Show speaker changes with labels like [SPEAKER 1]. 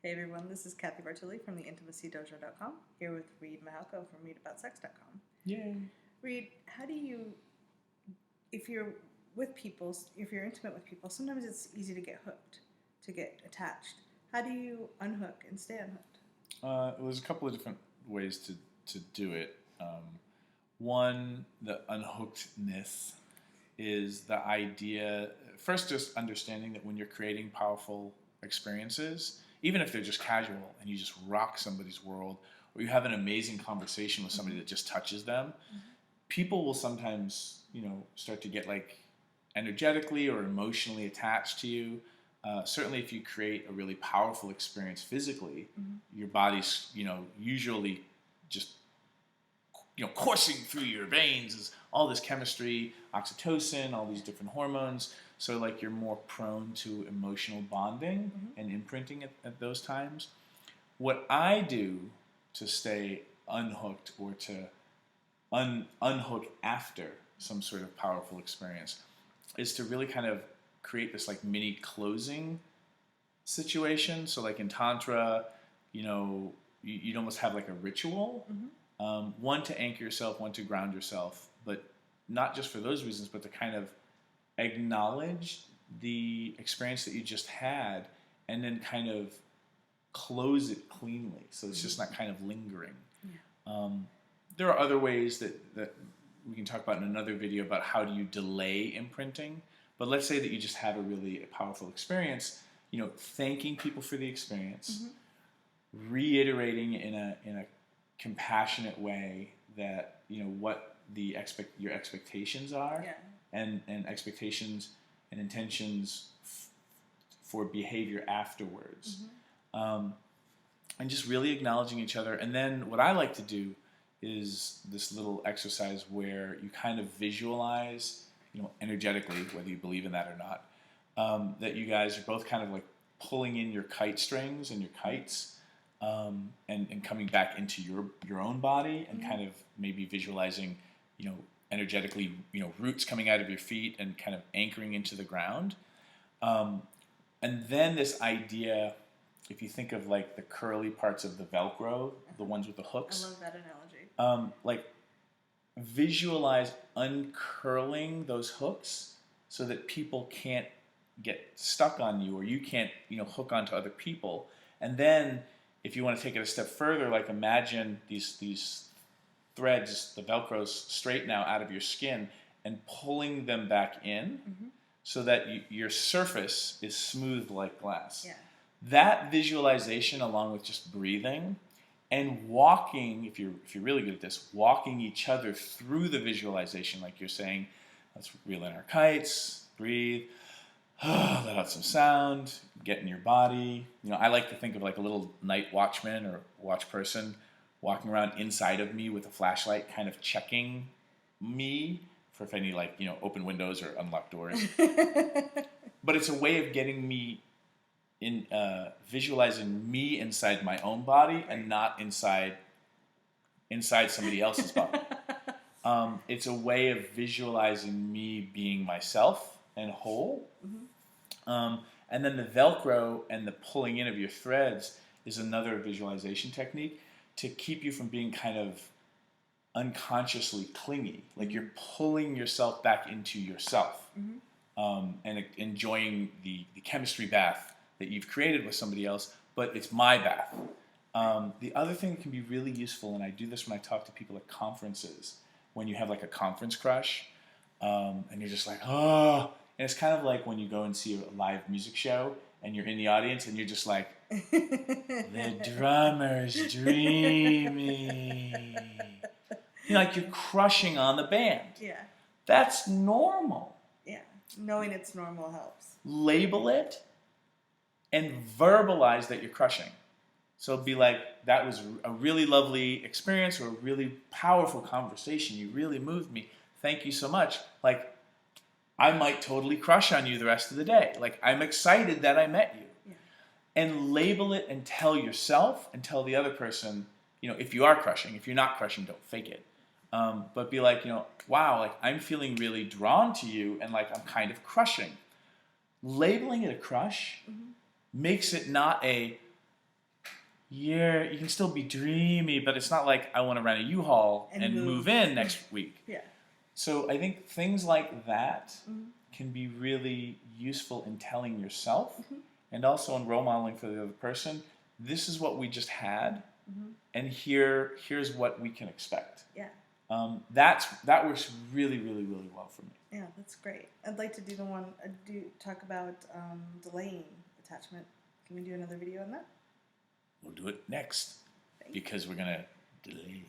[SPEAKER 1] Hey everyone, this is Cathy from TheIntimacyDojo.com, here with Reid from ReidAboutSex.com.
[SPEAKER 2] Yay.
[SPEAKER 1] Reid, how do you, if you're with people, if you're intimate with people, sometimes it's easy to get hooked, to get attached. How do you unhook and stay unhooked?
[SPEAKER 2] There's a couple of different ways to do it. One, the unhookedness is the idea, first just understanding that when you're creating powerful experiences, even if they're just casual and you just rock somebody's world, or you have an amazing conversation with somebody that just touches them, people will sometimes, start to get like energetically or emotionally attached to you. Certainly if you create a really powerful experience physically, your body's, usually just, coursing through your veins is all this chemistry, oxytocin, all these different hormones. So like you're more prone to emotional bonding and imprinting at those times. What I do to stay unhooked or to unhook after some sort of powerful experience is to really kind of create this like mini closing situation. So like in Tantra, you'd almost have like a ritual. One to anchor yourself, one to ground yourself, but not just for those reasons, but to kind of acknowledge the experience that you just had and then kind of close it cleanly so it's just not kind of lingering. There are other ways that we can talk about in another video about how do you delay imprinting, but let's say that you just had a really powerful experience, thanking people for the experience, reiterating in a compassionate way that what your expectations are, and expectations and intentions for behavior afterwards, and just really acknowledging each other. And then what I like to do is this little exercise where you kind of visualize, energetically, whether you believe in that or not, that you guys are both kind of like pulling in your kite strings and your kites, and coming back into your own body, and kind of maybe visualizing, energetically, roots coming out of your feet and kind of anchoring into the ground. And then this idea, if you think of like the curly parts of the Velcro, the ones with the hooks.
[SPEAKER 1] I love that analogy.
[SPEAKER 2] Like visualize uncurling those hooks so that people can't get stuck on you, or you can't, hook onto other people. And then if you want to take it a step further, like imagine these threads, the Velcros, straight now out of your skin and pulling them back in so that your surface is smooth like glass. That visualization, along with just breathing and walking, if you're really good at this, walking each other through the visualization, like you're saying, let's reel in our kites, breathe, let out some sound, get in your body. I like to think of like a little night watchman or watch person walking around inside of me with a flashlight, kind of checking me for if any like, open windows or unlocked doors. But it's a way of getting me in, visualizing me inside my own body and not inside somebody else's body. It's a way of visualizing me being myself and whole. And then the Velcro and the pulling in of your threads is another visualization technique to keep you from being kind of unconsciously clingy. Like you're pulling yourself back into yourself, and enjoying the chemistry bath that you've created with somebody else, but it's my bath. The other thing that can be really useful, and I do this when I talk to people at conferences, when you have like a conference crush, and you're just like, oh, and it's kind of like when you go and see a live music show and you're in the audience and you're just like, the drummer's dreamy. Like you're crushing on the band. That's normal.
[SPEAKER 1] Knowing it's normal helps.
[SPEAKER 2] Label it and verbalize that you're crushing. So be like, that was a really lovely experience or a really powerful conversation. You really moved me. Thank you so much. Like, I might totally crush on you the rest of the day. Like, I'm excited that I met you. And label it and tell yourself and tell the other person, if you are crushing. If you're not crushing, don't fake it. But be like, wow, like I'm feeling really drawn to you and like I'm kind of crushing. Labeling it a crush makes it not a, you can still be dreamy, but it's not like I want to rent a U-Haul and move in next week.
[SPEAKER 1] Yeah.
[SPEAKER 2] So I think things like that can be really useful in telling yourself and also in role modeling for the other person. This is what we just had, and here's what we can expect.
[SPEAKER 1] Yeah.
[SPEAKER 2] That works really, really, really well for me.
[SPEAKER 1] Yeah, that's great. I'd like to do talk about delaying attachment. Can we do another video on that?
[SPEAKER 2] We'll do it next because we're gonna delay.